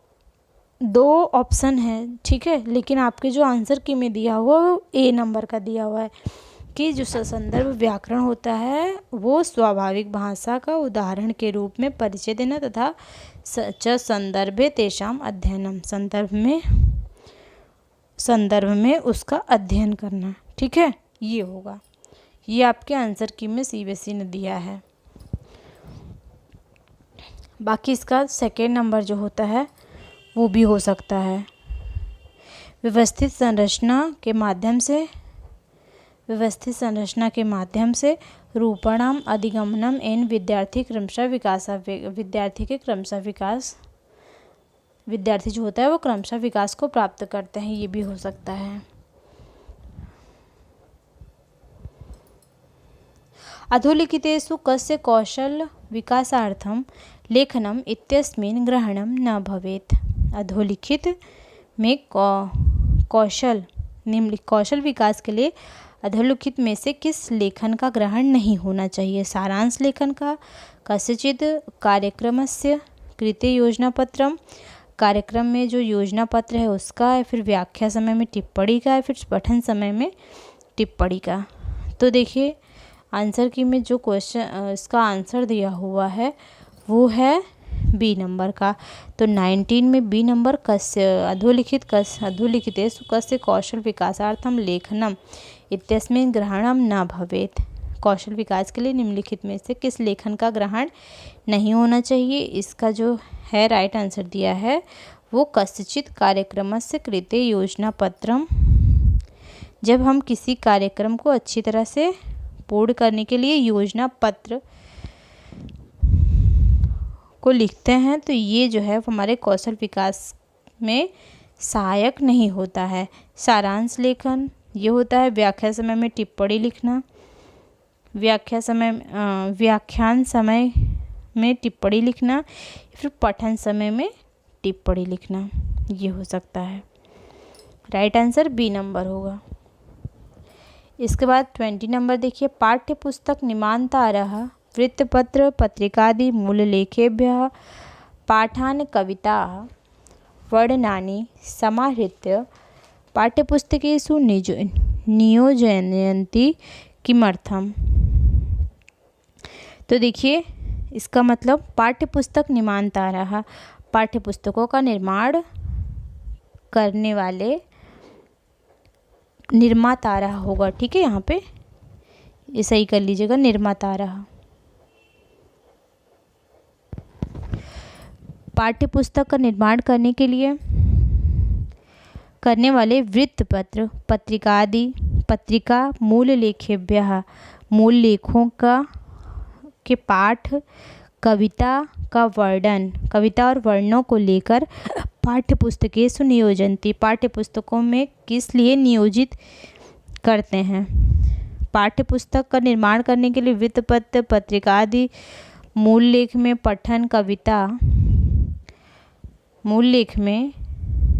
[SPEAKER 1] 2 ऑप्शन है। ठीक है, लेकिन आपके जो आंसर की में दिया हुआ वो ए नंबर का दिया हुआ है कि जो ससंदर्भ व्याकरण होता है वो स्वाभाविक भाषा का उदाहरण के रूप में परिचय देना तथा संदर्भे तेषाम अध्ययनम, संदर्भ में उसका अध्ययन करना। ठीक है, ये होगा, ये आपके आंसर की में सीबीएसई ने दिया है। बाकी इसका सेकेंड नंबर जो होता है वो भी हो सकता है। व्यवस्थित संरचना के माध्यम से रूपाणाम अधिगमनम एन विद्यार्थी के क्रमशः विकास, विद्यार्थी जो होता है वो क्रमशः विकास को प्राप्त करते हैं, ये भी हो सकता है। अधोलिखितेषु कस्य कौशल विकासार्थम लेखनम इत्यस्मिन् ग्रहणम न भवेत्। अधोलिखित में कौशल विकास के लिए अधोलिखित में से किस लेखन का ग्रहण नहीं होना चाहिए? सारांश लेखन का, कस्यचित् कार्यक्रमस्य कृते योजनापत्रम, कार्यक्रम में जो योजना पत्र है उसका, या फिर व्याख्या समय में टिप्पणी का, या फिर पठन समय में टिप्पणी का। तो देखिए, आंसर की में जो क्वेश्चन इसका आंसर दिया हुआ है वो है बी नंबर का। तो 19 में बी नंबर अधोलिखितेषु कस्य कौशल विकासार्थम लेखनम इत्यस्मिन् ग्रहणम न भवेत्। कौशल विकास के लिए निम्नलिखित में से किस लेखन का ग्रहण नहीं होना चाहिए? इसका जो है राइट आंसर दिया है वो कस्यचित् कार्यक्रमस्य कृते योजनापत्रम। जब हम किसी कार्यक्रम को अच्छी तरह से पूर्ण करने के लिए योजना पत्र को लिखते हैं तो ये जो है हमारे कौशल विकास में सहायक नहीं होता है। सारांश लेखन ये होता है व्याख्या समय में टिप्पणी लिखना, व्याख्यान समय में टिप्पणी लिखना, फिर पठन समय में टिप्पणी लिखना, ये हो सकता है। राइट आंसर बी नंबर होगा। इसके बाद 20 नंबर देखिए, पाठ्य पुस्तक निमान्तारः वृत्तपत्र पत्रिकादि मूललेखेभ्यः पाठान् कविताः वर्णनानि समाहृत्य पाठ्यपुस्तकेषु नियोजयन्ति किमर्थम। तो देखिए इसका मतलब पाठ्यपुस्तक निमान्तारः पाठ्यपुस्तकों का निर्माण करने वाले निर्मातारः होगा। ठीक है, यहाँ पे ये सही कर लीजिएगा, निर्मातारः। पाठ्यपुस्तक का निर्माण करने के लिए करने वाले वृत्तपत्र पत्रिकादि पत्रिका मूल लेखेभ्यः मूल लेखों का के पाठ कविता का वर्णन कविता और वर्णनों को लेकर पाठ्यपुस्तकेषु नियोजन्ति पाठ्यपुस्तकों में किस लिए नियोजित करते हैं। पाठ्यपुस्तक का निर्माण करने के लिए वृत्तपत्र पत्रिका आदि मूल लेख में पठन कविता मूल लेख में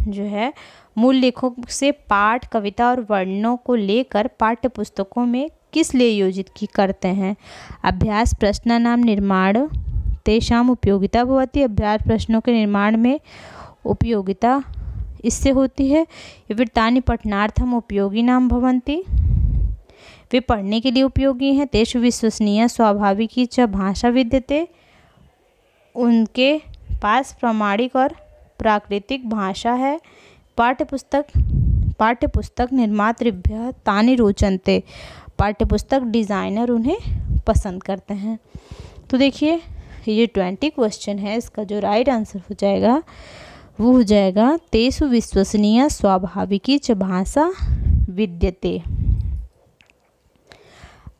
[SPEAKER 1] जो है मूल लेखों से पाठ कविता और वर्णनों को लेकर पाठ्यपुस्तकों में किस लिए योजित की करते हैं। अभ्यास प्रश्नानां निर्माण तेषाम् उपयोगिता भवति। अभ्यास प्रश्नों के निर्माण में उपयोगिता इससे होती है। फिर तानि पठनार्थम उपयोगिनां भवन्ति, वे पढ़ने के लिए उपयोगी हैं। तेषु विश्वसनीय स्वाभाविकी च भाषा विद्यते, उनके पास प्रामाणिक और प्राकृतिक भाषा है। पाठ्यपुस्तक निर्मातृभ्यः तानि रोचन्ते, पाठ्यपुस्तक डिज़ाइनर उन्हें पसंद करते हैं। तो देखिए ये 20 क्वेश्चन है, इसका जो राइट आंसर हो जाएगा वो हो जाएगा तेषु विश्वसनीय स्वाभाविकी च भाषा विद्यते।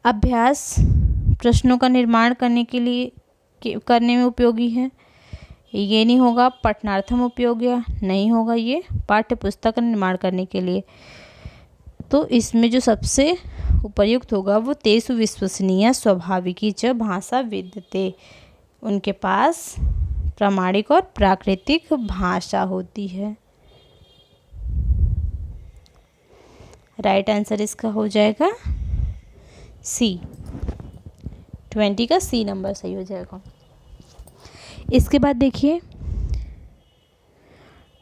[SPEAKER 1] अभ्यास प्रश्नों का निर्माण करने में उपयोगी है, ये नहीं होगा। पठनार्थम उपयोगी नहीं होगा, ये पाठ्यपुस्तक का निर्माण करने के लिए। तो इसमें जो सबसे उपयुक्त होगा वो तेषु विश्वसनीय स्वाभाविकी च भाषा विद्यते, उनके पास प्रामाणिक और प्राकृतिक भाषा होती है। राइट आंसर इसका हो जाएगा सी, 20 का सी नंबर सही हो जाएगा। इसके बाद देखिए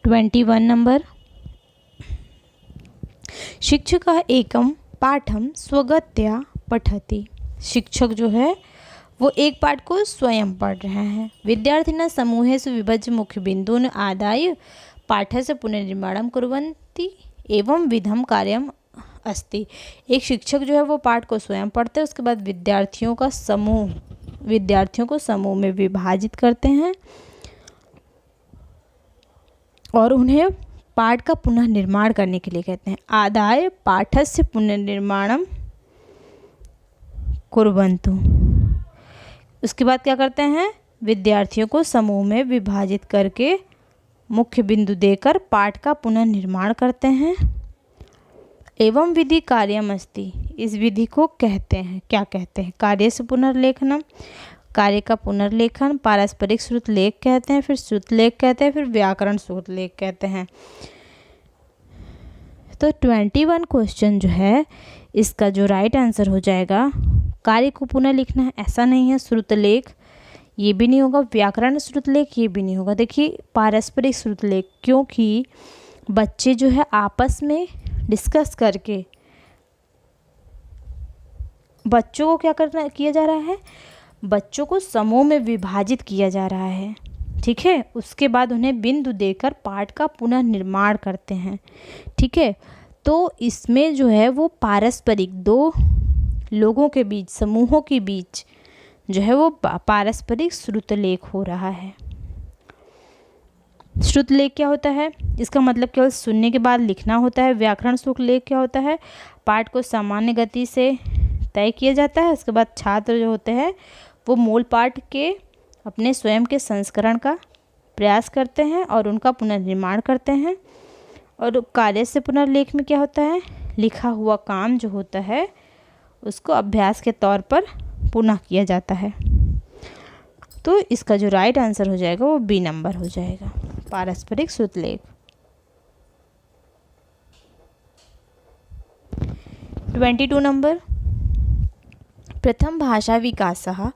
[SPEAKER 1] 21 नंबर, शिक्षकः एकं पाठं स्वगत्या पठति। शिक्षक जो है वो एक पाठ को स्वयं पढ़ रहे हैं। विद्यार्थिनः समूहेषु विभज्य मुख्य बिन्दून् आदाय पाठस्य पुनर्निर्माणं कुर्वन्ति एवं विधं कार्यम् अस्ति। एक शिक्षक जो है वो पाठ को स्वयं पढ़ते हैं, उसके बाद विद्यार्थियों को समूह में विभाजित करते हैं और उन्हें पाठ का पुनर्निर्माण करने के लिए कहते हैं। आदाय पाठस्य पुनर्निर्माणं कुर्वन्तु। उसके बाद क्या करते हैं, विद्यार्थियों को समूह में विभाजित करके मुख्य बिंदु देकर पाठ का पुनर्निर्माण करते हैं। एवं विधि कार्यम अस्ति, इस विधि को कहते हैं, क्या कहते हैं, कार्यस्य पुनर्लेखनम, कार्य का पुनर्लेखन, पारस्परिक श्रुतलेख कहते हैं, फिर श्रुतलेख कहते हैं, फिर व्याकरण श्रुतलेख कहते हैं। तो 21 क्वेश्चन जो है इसका जो राइट आंसर हो जाएगा, कार्य को पुनः लिखना है ऐसा नहीं है, श्रुतलेख ये भी नहीं होगा, व्याकरण श्रुतलेख ये भी नहीं होगा। देखिए पारस्परिक श्रुतलेख, क्योंकि बच्चे जो है आपस में डिस्कस करके बच्चों को क्या किया जा रहा है, बच्चों को समूह में विभाजित किया जा रहा है। ठीक है, उसके बाद उन्हें बिंदु देकर पाठ का पुनर्निर्माण करते हैं। ठीक है, तो इसमें जो है वो पारस्परिक दो लोगों के बीच, समूहों के बीच जो है वो पारस्परिक श्रुतलेख हो रहा है। श्रुतलेख क्या होता है, इसका मतलब केवल सुनने के बाद लिखना होता है। व्याकरण श्रुतलेख क्या होता है, पाठ को सामान्य गति से तय किया जाता है, उसके बाद छात्र जो होते हैं वो मूल पाठ के अपने स्वयं के संस्करण का प्रयास करते हैं और उनका पुनर्निर्माण करते हैं। और कार्य से पुनर्लेख में क्या होता है, लिखा हुआ काम जो होता है उसको अभ्यास के तौर पर पुनः किया जाता है। तो इसका जो राइट आंसर हो जाएगा वो बी नंबर हो जाएगा, पारस्परिक श्रुतलेख। 22 नंबर, प्रथम भाषा विकासः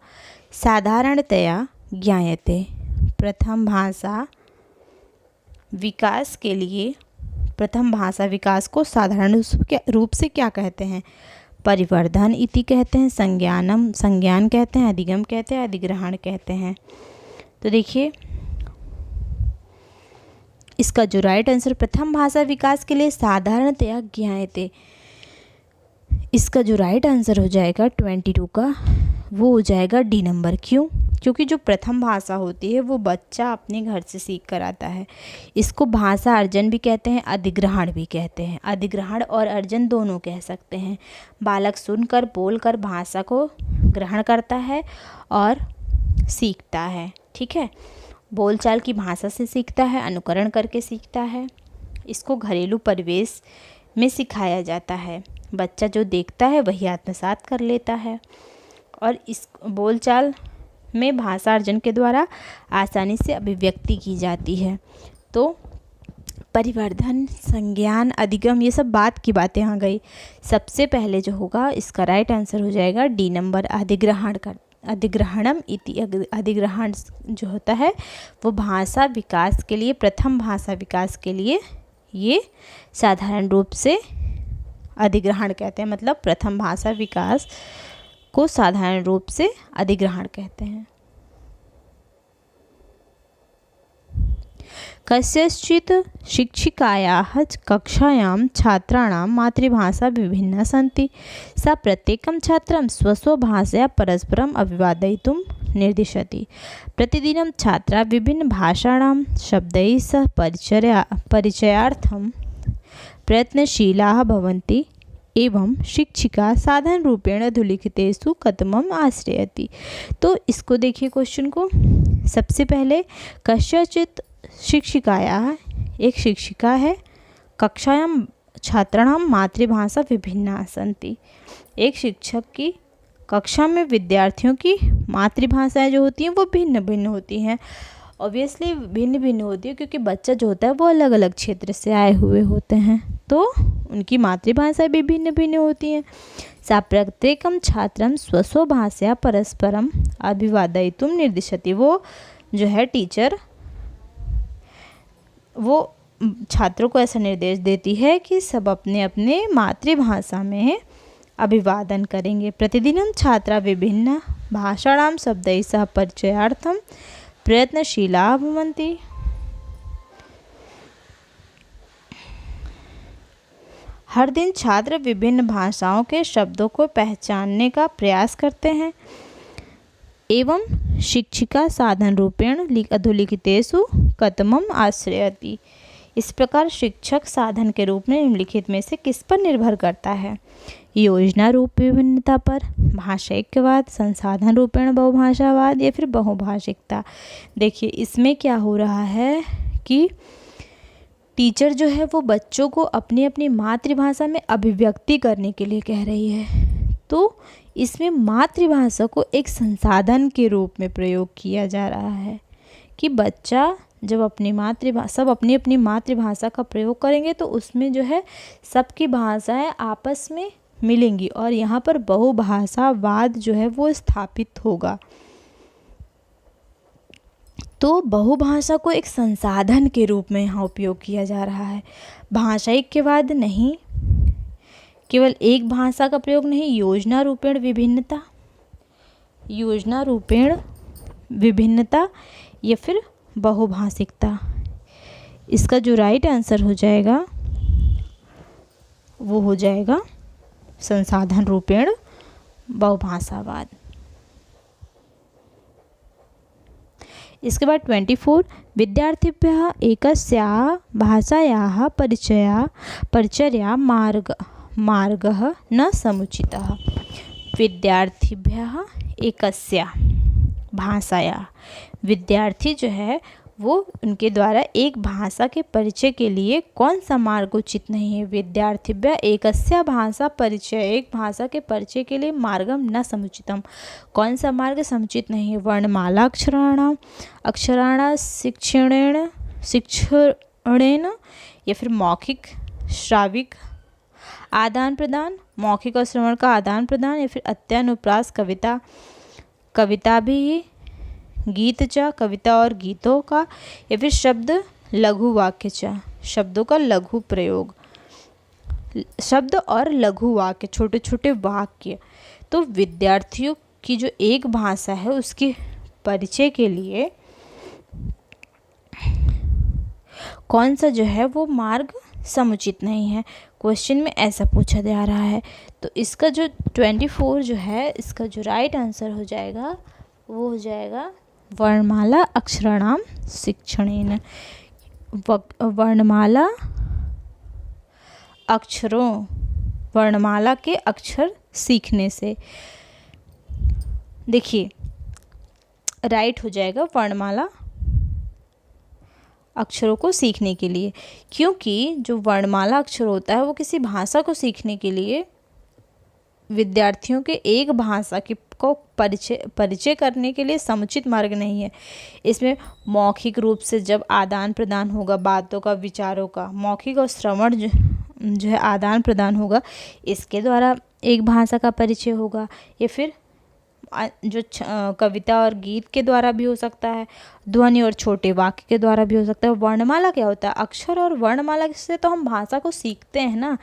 [SPEAKER 1] साधारणतया ज्ञायते। प्रथम भाषा विकास के लिए, प्रथम भाषा विकास को साधारण रूप से क्या कहते हैं? परिवर्धन इति कहते हैं, संज्ञान कहते हैं, अधिगम कहते हैं, अधिग्रहण कहते हैं। तो देखिए इसका जो राइट आंसर प्रथम भाषा विकास के लिए साधारणतया ज्ञायते, इसका जो राइट आंसर हो जाएगा 22 का वो हो जाएगा डी नंबर। क्यों? क्योंकि जो प्रथम भाषा होती है वो बच्चा अपने घर से सीख कर आता है। इसको भाषा अर्जन भी कहते हैं, अधिग्रहण भी कहते हैं। अधिग्रहण और अर्जन दोनों कह सकते हैं। बालक सुनकर बोलकर भाषा को ग्रहण करता है और सीखता है। ठीक है, बोलचाल की भाषा से सीखता है, अनुकरण करके सीखता है। इसको घरेलू परिवेश में सिखाया जाता है। बच्चा जो देखता है वही आत्मसात कर लेता है और इस बोलचाल में भाषा अर्जन के द्वारा आसानी से अभिव्यक्ति की जाती है। तो परिवर्धन, संज्ञान, अधिगम, ये सब बात की बातें आ गई। सबसे पहले जो होगा इसका राइट आंसर हो जाएगा डी नंबर, अधिग्रहणम इति। अधिग्रहण जो होता है वो भाषा विकास के लिए, प्रथम भाषा विकास के लिए ये साधारण रूप से अधिग्रहण कहते हैं। मतलब प्रथम भाषा विकास को साधारण रूप से अधिग्रहण कहते हैं। कस्यचित् शिक्षिकायाः कक्षायां छात्राणां मातृभाषा विभिन्ना सन्ति। सा प्रत्येकं छात्रं स्वस्वभाषया परस्परम् अभिवादयितुं निर्दिशति। प्रतिदिनं छात्रा विभिन्नभाषाणां शब्दैः सह परिचयार्थं प्रयत्नशीलाः भवन्ति एवं शिक्षिका साधारण रूपेण अधोलिखितेषु कथमम् आश्रयति। तो इसको देखिए क्वेश्चन को। सबसे पहले कस्यचित् शिक्षिकायाः, एक शिक्षिका है, कक्षायां छात्राणां मातृभाषा विभिन्ना सन्ति। एक शिक्षक की कक्षा में विद्यार्थियों की मातृभाषाएं जो होती हैं वो भिन्न भिन्न होती हैं। ऑब्वियसली भिन्न भिन्न होती है क्योंकि बच्चा जो होता है वो अलग अलग क्षेत्र से आए हुए होते हैं, तो उनकी मातृभाषा भी भिन्न भिन्न होती हैं। सा प्रत्येकं छात्रं स्वस्वभाषया परस्परम अभिवादयितुं निर्दिशति। वो जो है टीचर वो छात्रों को ऐसा निर्देश देती है कि सब अपने अपने मातृभाषा में अभिवादन करेंगे। प्रतिदिनं छात्रा विभिन्न भाषाणां शब्दैः सह परिचयार्थं प्रयत्नशीलाः भवन्ति। हर दिन छात्र विभिन्न भाषाओं के शब्दों को पहचानने का प्रयास करते हैं एवं शिक्षिका साधन रूपेण अधोलिखितेषु कथमम् आश्रयति। इस प्रकार शिक्षक साधन के रूप में निम्नलिखित में से किस पर निर्भर करता है? योजना रूप विभिन्नता पर, भाषाइक्यवाद, संसाधन रूपेण बहुभाषावाद या फिर बहुभाषिकता। देखिए इसमें क्या हो रहा है कि टीचर जो है वो बच्चों को अपनी अपनी मातृभाषा में अभिव्यक्ति करने के लिए कह रही है। तो इसमें मातृभाषा को एक संसाधन के रूप में प्रयोग किया जा रहा है कि बच्चा जब अपनी सब अपनी अपनी मातृभाषा का प्रयोग करेंगे तो उसमें जो है सबकी भाषाएं आपस में मिलेंगी और यहाँ पर बहुभाषावाद जो है वो स्थापित होगा। तो बहुभाषा को एक संसाधन के रूप में यहाँ उपयोग किया जा रहा है। भाषाइक्यवाद नहीं, केवल एक भाषा का प्रयोग नहीं, योजना रूपेण विभिन्नता, योजना रूपेण विभिन्नता या फिर बहुभाषिकता। इसका जो राइट आंसर हो जाएगा वो हो जाएगा संसाधन रूपेण बहुभाषावाद। इसके बाद 24 विद्यार्थिभ्यः एकस्याः भाषायाः परिचर्या मार्गः न समुचितः। विद्यार्थिभ्यः एकस्याः भाषाया। विद्यार्थी जो है वो उनके द्वारा एक भाषा के परिचय के लिए कौन सा मार्ग उचित नहीं है। विद्यार्थिभ्यः एकस्य भाषा परिचय, एक भाषा के परिचय के लिए मार्गम न समुचितम, कौन सा मार्ग समुचित नहीं है। वर्णमाला अक्षराणां शिक्षणेन या फिर मौखिक श्राविक आदान प्रदान, मौखिक और श्रवण का आदान प्रदान, या फिर अत्यानुप्रास कविता भी, गीत च कविता और गीतों का, या फिर शब्द लघु वाक्य च शब्दों का लघु प्रयोग, शब्द और लघु वाक्य छोटे छोटे वाक्य। तो विद्यार्थियों की जो एक भाषा है उसके परिचय के लिए कौन सा जो है वो मार्ग समुचित नहीं है। क्वेश्चन में ऐसा पूछा जा रहा है। तो इसका जो 24 जो है इसका जो राइट आंसर हो जाएगा वो हो जाएगा वर्णमाला अक्षराणां शिक्षणेन। वर्णमाला अक्षरों, वर्णमाला के अक्षर सीखने से। देखिए राइट हो जाएगा वर्णमाला अक्षरों को सीखने के लिए, क्योंकि जो वर्णमाला अक्षर होता है वो किसी भाषा को सीखने के लिए विद्यार्थियों के एक भाषा को परिचय करने के लिए समुचित मार्ग नहीं है। इसमें मौखिक रूप से जब आदान प्रदान होगा बातों का, विचारों का, मौखिक और श्रवण जो है आदान प्रदान होगा, इसके द्वारा एक भाषा का परिचय होगा, या फिर जो कविता और गीत के द्वारा भी हो सकता है, ध्वनि और छोटे वाक्य के द्वारा भी हो सकता है। वर्णमाला क्या होता है, अक्षर और वर्णमाला से तो हम भाषा को सीखते हैं ना।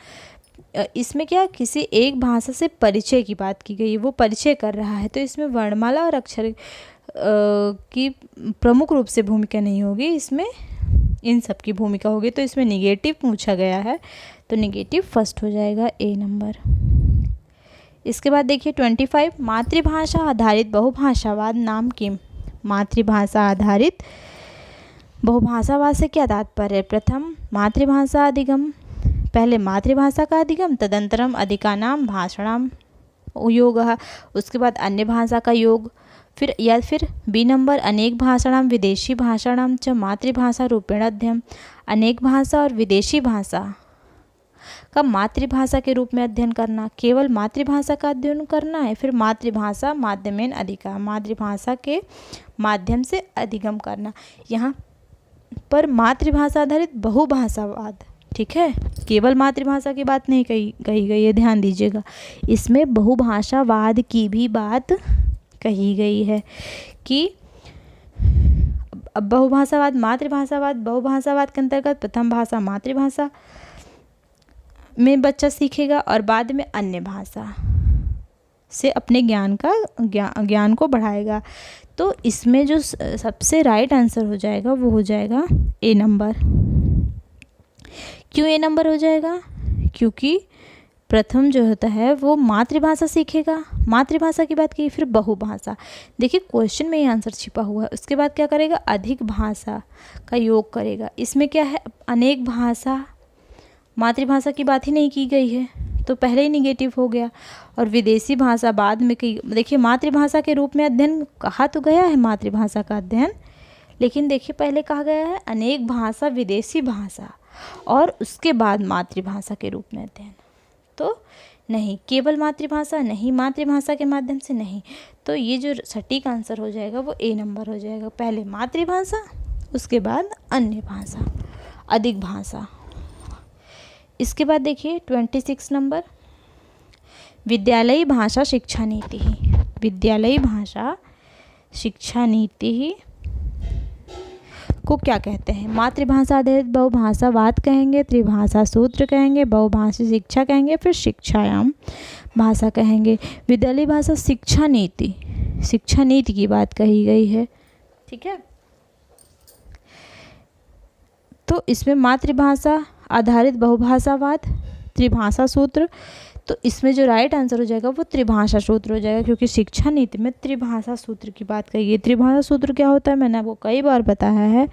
[SPEAKER 1] इसमें क्या किसी एक भाषा से परिचय की बात की गई है, वो परिचय कर रहा है, तो इसमें वर्णमाला और अक्षर की प्रमुख रूप से भूमिका नहीं होगी, इसमें इन सब की भूमिका होगी। तो इसमें निगेटिव पूछा गया है, तो निगेटिव फर्स्ट हो जाएगा ए नंबर। इसके बाद देखिए 25 मातृभाषा आधारित बहुभाषावाद नाम किम। मातृभाषा आधारित बहुभाषावाद से क्या तात्पर्य है। प्रथम मातृभाषा अधिगम, पहले मातृभाषा का अधिगम, तदंतरम अधिकानां भाषाणां योगः, उसके बाद अन्य भाषा का योग, फिर बी नंबर अनेक भाषाणां विदेशी भाषाणां च मातृभाषा रूपेण अध्ययन। अनेक भाषा और विदेशी भाषा का मातृभाषा के रूप में अध्ययन करना, केवल मातृभाषा का अध्ययन करना है, फिर मातृभाषा माध्यमेन अधिकार, मातृभाषा के माध्यम से अधिगम करना। यहाँ पर मातृभाषा आधारित बहुभाषावाद, ठीक है, केवल मातृभाषा की बात नहीं कही गई है, ध्यान दीजिएगा। इसमें बहुभाषावाद की भी बात कही गई है कि अब बहुभाषावाद, मातृभाषावाद, बहुभाषावाद के अंतर्गत प्रथम भाषा मातृभाषा में बच्चा सीखेगा और बाद में अन्य भाषा से अपने ज्ञान को बढ़ाएगा। तो इसमें जो सबसे राइट आंसर हो जाएगा वो हो जाएगा ए नंबर। क्यों ए नंबर हो जाएगा, क्योंकि प्रथम जो होता है वो मातृभाषा सीखेगा, मातृभाषा की बात की, फिर बहुभाषा। देखिए क्वेश्चन में ये आंसर छिपा हुआ है। उसके बाद क्या करेगा, अधिक भाषा का योग करेगा। इसमें क्या है, अनेक भाषा, मातृभाषा की बात ही नहीं की गई है, तो पहले ही निगेटिव हो गया। और विदेशी भाषा बाद में की। देखिए मातृभाषा के रूप में अध्ययन कहा तो गया है मातृभाषा का अध्ययन, लेकिन देखिए पहले कहा गया है अनेक भाषा विदेशी भाषा और उसके बाद मातृभाषा के रूप में अध्ययन। तो नहीं, केवल मातृभाषा नहीं, मातृभाषा के माध्यम से नहीं। तो ये जो सटीक आंसर हो जाएगा वो ए नंबर हो जाएगा। पहले मातृभाषा, उसके बाद अन्य भाषा, अधिक भाषा। इसके बाद देखिए 26 नंबर, विद्यालयी भाषा शिक्षा नीति। विद्यालयी भाषा शिक्षा नीति को क्या कहते हैं। मातृभाषा आधारित बहुभाषावाद कहेंगे, त्रिभाषा सूत्र कहेंगे, बहुभाषी शिक्षा कहेंगे, फिर शिक्षायाम भाषा कहेंगे। विद्यालयी भाषा शिक्षा नीति की बात कही गई है, ठीक है। तो इसमें मातृभाषा आधारित बहुभाषावाद, त्रिभाषा सूत्र, तो इसमें जो राइट आंसर हो जाएगा वो त्रिभाषा सूत्र हो जाएगा, क्योंकि शिक्षा नीति में त्रिभाषा सूत्र की बात कही है। त्रिभाषा सूत्र क्या होता है, मैंने आपको कई बार बताया है।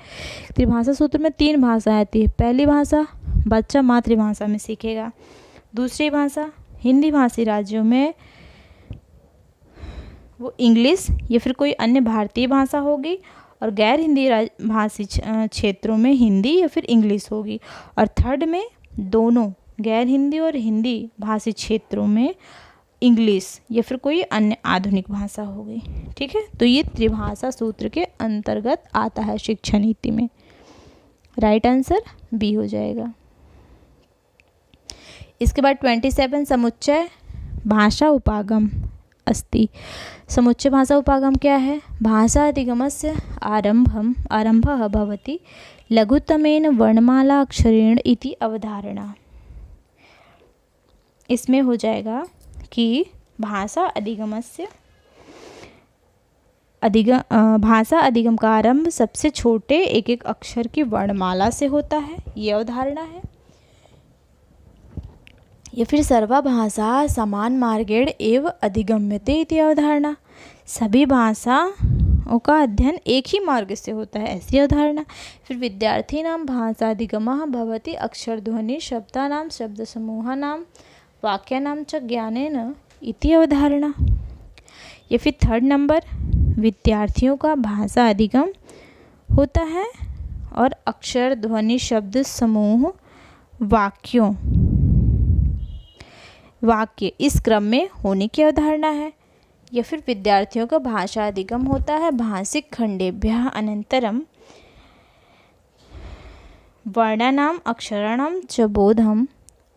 [SPEAKER 1] त्रिभाषा सूत्र में 3 भाषा आती है। पहली भाषा बच्चा मातृभाषा में सीखेगा, दूसरी भाषा हिंदी भाषी राज्यों में वो इंग्लिश या फिर कोई अन्य भारतीय भाषा होगी, और गैर हिंदी भाषी क्षेत्रों में हिंदी या फिर इंग्लिश होगी। और थर्ड में दोनों गैर हिंदी और हिंदी भाषी क्षेत्रों में इंग्लिश या फिर कोई अन्य आधुनिक भाषा होगी। ठीक है, तो ये त्रिभाषा सूत्र के अंतर्गत आता है शिक्षा नीति में। राइट आंसर बी हो जाएगा। इसके बाद 27 समुच्चय भाषा उपागम अस्ति। समुच्चय भाषा उपागम क्या है? भाषा अधिगमस्य आरंभः भवति लघुतमेन वर्णमाला अक्षरेण इति अवधारणा। इसमें हो जाएगा कि भाषा अधिगम का आरंभ सबसे छोटे एक एक अक्षर की वर्णमाला से होता है, ये अवधारणा है। या फिर सर्वा भाषा समान मार्गेण एव अधिगम्यते इति अवधारणा। सभी भाषाओं का अध्ययन एक ही मार्ग से होता है, ऐसी अवधारणा। फिर विद्यार्थीनां भाषाधिगमः भवति अक्षरध्वनि शब्दानां शब्दसमूहानां वाक्यानां च ज्ञानेन इति अवधारणा। या फिर थर्ड नंबर, विद्यार्थियों का भाषा अधिगम होता है और अक्षर ध्वनि शब्द समूह वाक्य इस क्रम में होने की अवधारणा है। या फिर विद्यार्थियों का भाषा अधिगम होता है भाषिक खंडेभ्यः अनंतरम वर्णानाम अक्षराणां च बोधम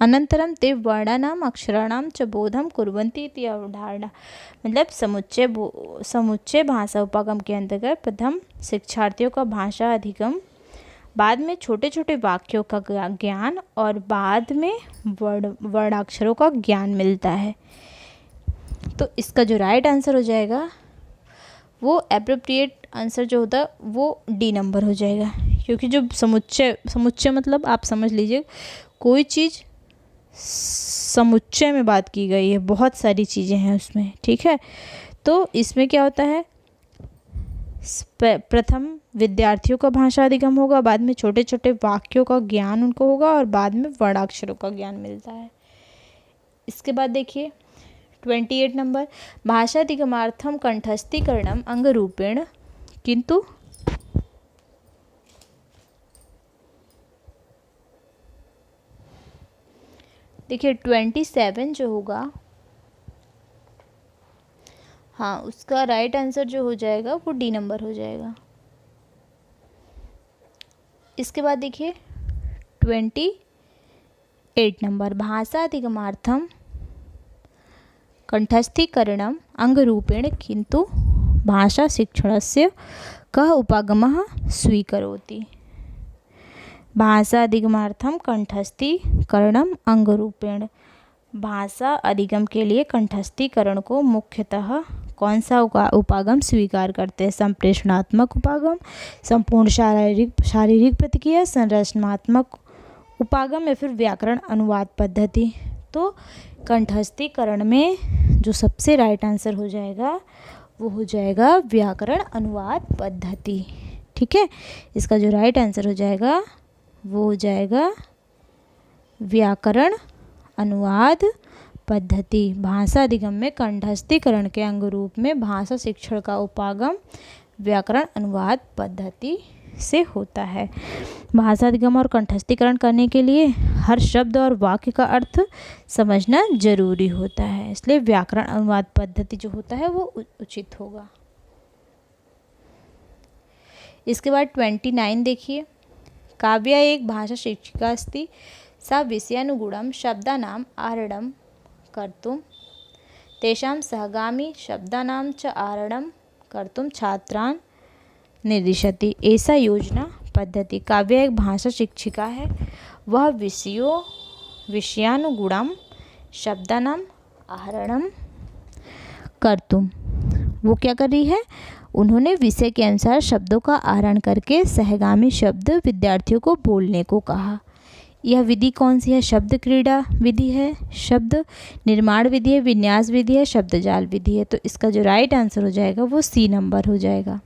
[SPEAKER 1] अनंतरम ते वर्णानाम अक्षराणां च बोधम कुर्वन्ति इति अवधारणा। मतलब समुच्चय भाषा उपागम के अंतर्गत प्रथम शिक्षार्थियों का भाषा अधिगम, बाद में छोटे छोटे वाक्यों का ज्ञान और बाद में वर्णाक्षरों का ज्ञान मिलता है। तो इसका जो राइट आंसर हो जाएगा वो एप्रोप्रिएट आंसर जो होता है वो डी नंबर हो जाएगा। क्योंकि जो समुच्चय मतलब आप समझ लीजिए कोई चीज़ समुच्चय में बात की गई है, बहुत सारी चीज़ें हैं उसमें। ठीक है, तो इसमें क्या होता है, प्रथम विद्यार्थियों का भाषा अधिगम होगा, बाद में छोटे छोटे वाक्यों का ज्ञान उनको होगा और बाद में वर्णाक्षरों का ज्ञान मिलता है। इसके बाद देखिए 28 नंबर, भाषा अधिगमार्थम कंठस्थीकरणम अंगरूपेण किंतु देखिए 27 जो होगा, हाँ उसका राइट आंसर जो हो जाएगा वो डी नंबर हो जाएगा। इसके बाद देखिए 28 नंबर, भाषा अधिगमार्थम कंठस्थीकरणम अंगरूपेण किंतु भाषा शिक्षणस्य कः उपागमः स्वीकरोति। भाषा अधिगमार्थम कंठस्थीकरणम अंगरूपेण, भाषा अधिगम के लिए कंठस्थीकरण को मुख्यतः कौन सा उपागम स्वीकार करते हैं? संप्रेषणात्मक उपागम, संपूर्ण शारीरिक प्रतिक्रिया, संरचनात्मक उपागम या फिर व्याकरण अनुवाद पद्धति। तो कंठस्थीकरण में जो सबसे राइट आंसर हो जाएगा वो हो जाएगा व्याकरण अनुवाद पद्धति। ठीक है, इसका जो राइट आंसर हो जाएगा वो हो जाएगा व्याकरण अनुवाद पद्धति। भाषा अधिगम में कंठस्थीकरण के अंग रूप में भाषा शिक्षण का उपागम व्याकरण अनुवाद पद्धति से होता है। भाषा अधिगम और कंठस्थीकरण करने के लिए हर शब्द और वाक्य का अर्थ समझना जरूरी होता है, इसलिए व्याकरण अनुवाद पद्धति जो होता है वो उचित होगा। इसके बाद 29 देखिए, काव्या एक भाषा शिक्षिका अस्ति, सा विषयानुगुणं शब्दानाम् आहरणं कर्तुं तेषां सहगामी शब्दानां च आहरणं कर्तुं छात्रान् निर्दिशति। ऐसा योजना पद्धति। काव्या एक भाषा शिक्षिका है, वह विषयानुगुणं शब्दानां आहरणं कर्तुं, वो क्या कर रही है, उन्होंने विषय के अनुसार शब्दों का आहरण करके सहगामी शब्द विद्यार्थियों को बोलने को कहा। यह विधि कौन सी है? शब्द क्रीड़ा विधि है, शब्द निर्माण विधि है, विन्यास विधि है, शब्द जाल विधि है। तो इसका जो राइट आंसर हो जाएगा वो सी नंबर हो जाएगा,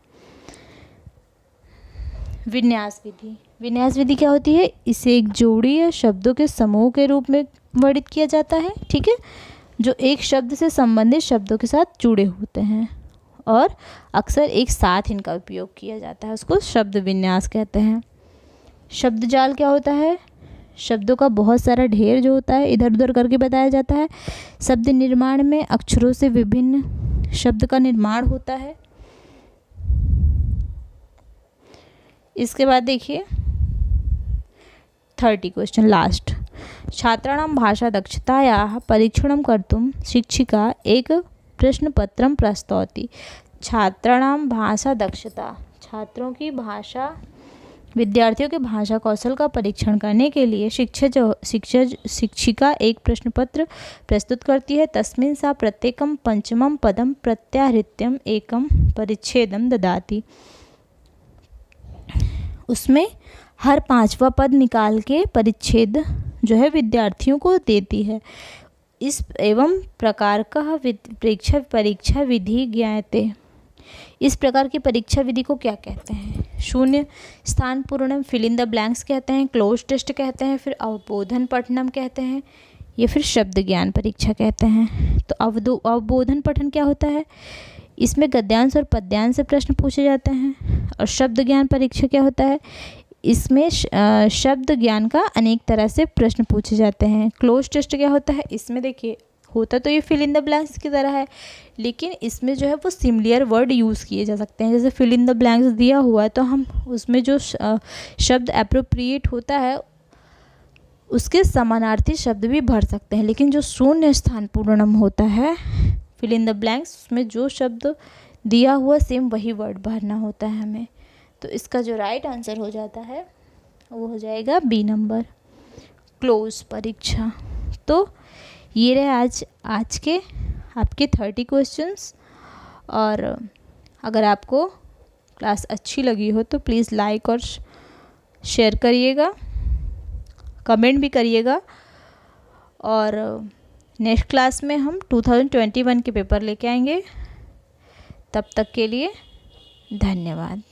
[SPEAKER 1] विन्यास विधि। विन्यास विधि क्या होती है? इसे एक जोड़ी या शब्दों के समूह के रूप में वर्णित किया जाता है। ठीक है, जो एक शब्द से संबंधित शब्दों के साथ जुड़े होते हैं, और अक्सर एक साथ इनका उपयोग किया जाता है, उसको शब्द विन्यास कहते हैं। शब्द जाल क्या होता है? शब्दों का बहुत सारा ढेर जो होता है इधर उधर करके बताया जाता है। शब्द निर्माण में अक्षरों से विभिन्न शब्द का निर्माण होता है। इसके बाद देखिए 30 क्वेश्चन लास्ट। छात्राणां भाषा दक्षतायाः परीक्षणं कर्तुं शिक्षिका एक प्रश्नपत्रं प्रस्तौति। छात्राणां भाषा दक्षता, छात्रों की भाषा, विद्यार्थियों के भाषा कौशल का परीक्षण करने के लिए शिक्षिका एक प्रश्नपत्र प्रस्तुत करती है। तस्मिन् सा प्रत्येकं पंचमं पदं प्रत्याहृत्यं एकं परिच्छेदं ददाति। उसमें हर 5वां पद निकाल के परिच्छेद जो है विद्यार्थियों को देती है। इस एवं प्रकार का परीक्षा विधि ज्ञायते। इस प्रकार की परीक्षा विधि को क्या कहते हैं? शून्य स्थान पूर्णम, फिल इन द ब्लैंक्स कहते हैं, क्लोज टेस्ट कहते हैं, फिर अवबोधन पठनम कहते हैं, या फिर शब्द ज्ञान परीक्षा कहते हैं। तो अवबोधन पठन क्या होता है? इसमें गद्यांश और पद्यांश से प्रश्न पूछे जाते हैं। और शब्द ज्ञान परीक्षा क्या होता है? इसमें शब्द ज्ञान का अनेक तरह से प्रश्न पूछे जाते हैं। क्लोज टेस्ट क्या होता है? इसमें देखिए होता तो ये फिल इन द ब्लैंक्स की तरह है, लेकिन इसमें जो है वो सिमिलर वर्ड यूज़ किए जा सकते हैं। जैसे फिल इन द ब्लैंक्स दिया हुआ है तो हम उसमें जो शब्द अप्रोप्रिएट होता है उसके समानार्थी शब्द भी भर सकते हैं। लेकिन जो शून्य स्थान पूर्णम होता है, फिल इन द ब्लैंक्स, उसमें जो शब्द दिया हुआ सेम वही वर्ड भरना होता है हमें। तो इसका जो राइट आंसर हो जाता है वो हो जाएगा बी नंबर, क्लोज परीक्षा। तो ये रहे आज के आपके 30 क्वेश्चंस। और अगर आपको क्लास अच्छी लगी हो तो प्लीज़ लाइक और शेयर करिएगा, कमेंट भी करिएगा। और नेक्स्ट क्लास में हम 2021 के पेपर लेके आएंगे। तब तक के लिए धन्यवाद।